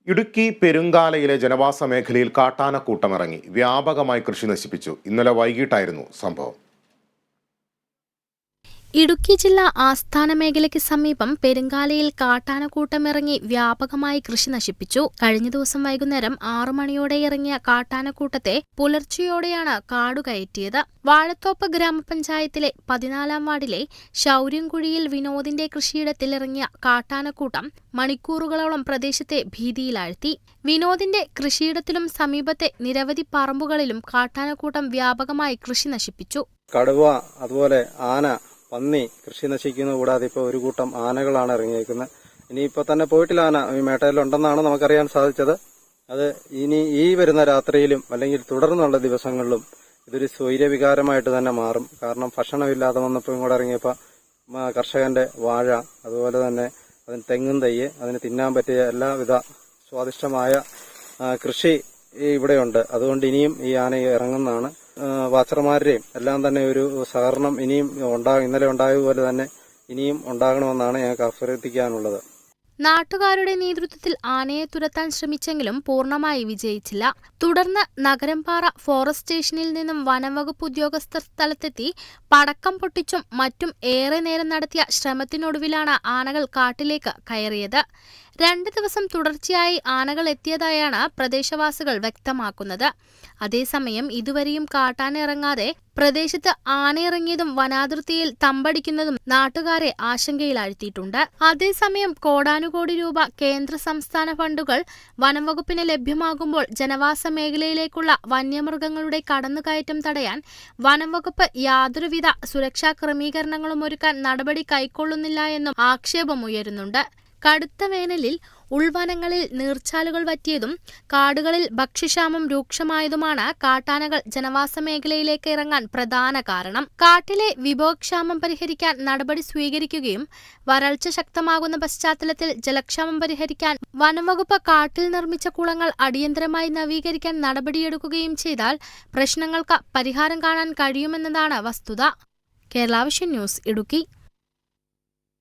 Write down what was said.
ഇടുക്കി പെരുങ്കാലയിലെ ജനവാസ മേഖലയിൽ കാട്ടാനക്കൂട്ടമിറങ്ങി വ്യാപകമായി കൃഷി നശിപ്പിച്ചു. ഇന്നലെ വൈകിട്ടായിരുന്നു സംഭവം. ഇടുക്കി ജില്ലാ ആസ്ഥാന മേഖലയ്ക്ക് സമീപം പെരുങ്കാലയിൽ കാട്ടാനക്കൂട്ടമിറങ്ങി വ്യാപകമായി കൃഷി നശിപ്പിച്ചു. കഴിഞ്ഞ ദിവസം വൈകുന്നേരം 6 മണിയോടെ ഇറങ്ങിയ കാട്ടാനക്കൂട്ടത്തെ പുലർച്ചെയോടെയാണ് കാടുകയറ്റിയത്. വാഴത്തോപ്പ് ഗ്രാമപഞ്ചായത്തിലെ 14-ാം വാർഡിലെ ശൗര്യംകുഴിയിൽ വിനോദിന്റെ കൃഷിയിടത്തിലിറങ്ങിയ കാട്ടാനക്കൂട്ടം മണിക്കൂറുകളോളം പ്രദേശത്തെ ഭീതിയിലാഴ്ത്തി. വിനോദിന്റെ കൃഷിയിടത്തിലും സമീപത്തെ നിരവധി പറമ്പുകളിലും കാട്ടാനക്കൂട്ടം വ്യാപകമായി കൃഷി നശിപ്പിച്ചു. കടുവ, അതുപോലെ ആന, പന്നി കൃഷി നശിക്കുന്നത് കൂടാതെ ഇപ്പോൾ ഒരു കൂട്ടം ആനകളാണ് ഇറങ്ങിയിരിക്കുന്നത്. ഇനിയിപ്പോൾ തന്നെ പോയിട്ടില്ല, ആന ഈ മേട്ടയിലുണ്ടെന്നാണ് നമുക്കറിയാൻ സാധിച്ചത്. അത് ഇനി ഈ വരുന്ന രാത്രിയിലും അല്ലെങ്കിൽ തുടർന്നുള്ള ദിവസങ്ങളിലും ഇതൊരു സ്വൈര്യവികാരമായിട്ട് തന്നെ മാറും. കാരണം ഭക്ഷണമില്ലാതെ വന്നപ്പോൾ ഇങ്ങോട്ട് ഇറങ്ങിയപ്പോൾ കർഷകന്റെ വാഴ, അതുപോലെ തന്നെ അതിന് തെങ്ങും തയ്യ്, അതിന് തിന്നാൻ പറ്റിയ എല്ലാവിധ സ്വാദിഷ്ടമായ കൃഷി ഇവിടെയുണ്ട്. അതുകൊണ്ട് ഇനിയും ഈ ആന ഇറങ്ങുന്നതാണ്. വാച്ചർമാരുടെയും എല്ലാം തന്നെ ഒരു സഹകരണം ഇനിയും ഇന്നലെ ഉണ്ടായതുപോലെ തന്നെ ഇനിയും ഉണ്ടാകണമെന്നാണ് ഞങ്ങൾക്ക് അഭ്യർത്ഥിക്കാനുള്ളത്. നാട്ടുകാരുടെ നേതൃത്വത്തിൽ ആനയെ തുരത്താൻ ശ്രമിച്ചെങ്കിലും പൂർണ്ണമായി വിജയിച്ചില്ല. തുടർന്ന് നഗരംപാറ ഫോറസ്റ്റ് സ്റ്റേഷനിൽ നിന്നും വനംവകുപ്പ് ഉദ്യോഗസ്ഥർ സ്ഥലത്തെത്തി പടക്കം പൊട്ടിച്ചും മറ്റും ഏറെ നേരം നടത്തിയ ശ്രമത്തിനൊടുവിലാണ് ആനകൾ കാട്ടിലേക്ക് കയറിയത്. 2 ദിവസം തുടർച്ചയായി ആനകൾ എത്തിയതായാണ് പ്രദേശവാസികൾ വ്യക്തമാക്കുന്നത്. അതേസമയം ഇതുവരെയും കാട്ടാന ഇറങ്ങാതെ പ്രദേശത്ത് ആനയിറങ്ങിയതും വനാതിർത്തിയിൽ തമ്പടിക്കുന്നതും നാട്ടുകാരെ ആശങ്കയിലാഴ്ത്തിയിട്ടുണ്ട്. അതേസമയം കോടാനുകോടി രൂപ കേന്ദ്ര സംസ്ഥാന ഫണ്ടുകൾ വനംവകുപ്പിന് ലഭ്യമാകുമ്പോൾ ജനവാസ മേഖലയിലേക്കുള്ള വന്യമൃഗങ്ങളുടെ കടന്നുകയറ്റം തടയാൻ വനംവകുപ്പ് യാതൊരുവിധ സുരക്ഷാ ക്രമീകരണങ്ങളും ഒരുക്കാൻ നടപടി കൈക്കൊള്ളുന്നില്ല എന്നും ആക്ഷേപമുയരുന്നുണ്ട്. കടുത്ത വേനലിൽ ഉൾവനങ്ങളിൽ നീർച്ചാലുകൾ വറ്റിയതും കാടുകളിൽ ഭക്ഷ്യക്ഷാമം രൂക്ഷമായതുമാണ് കാട്ടാനകൾ ജനവാസ മേഖലയിലേക്ക് ഇറങ്ങാൻ പ്രധാന കാരണം. കാട്ടിലെ വിഭവക്ഷാമം പരിഹരിക്കാൻ നടപടി സ്വീകരിക്കുകയും വരൾച്ച ശക്തമാകുന്ന പശ്ചാത്തലത്തിൽ ജലക്ഷാമം പരിഹരിക്കാൻ വനംവകുപ്പ് കാട്ടിൽ നിർമ്മിച്ച കുളങ്ങൾ അടിയന്തരമായി നവീകരിക്കാൻ നടപടിയെടുക്കുകയും ചെയ്താൽ പ്രശ്നങ്ങൾക്ക് പരിഹാരം കാണാൻ കഴിയുമെന്നതാണ് വസ്തുത. Kerala vision news, Idukki.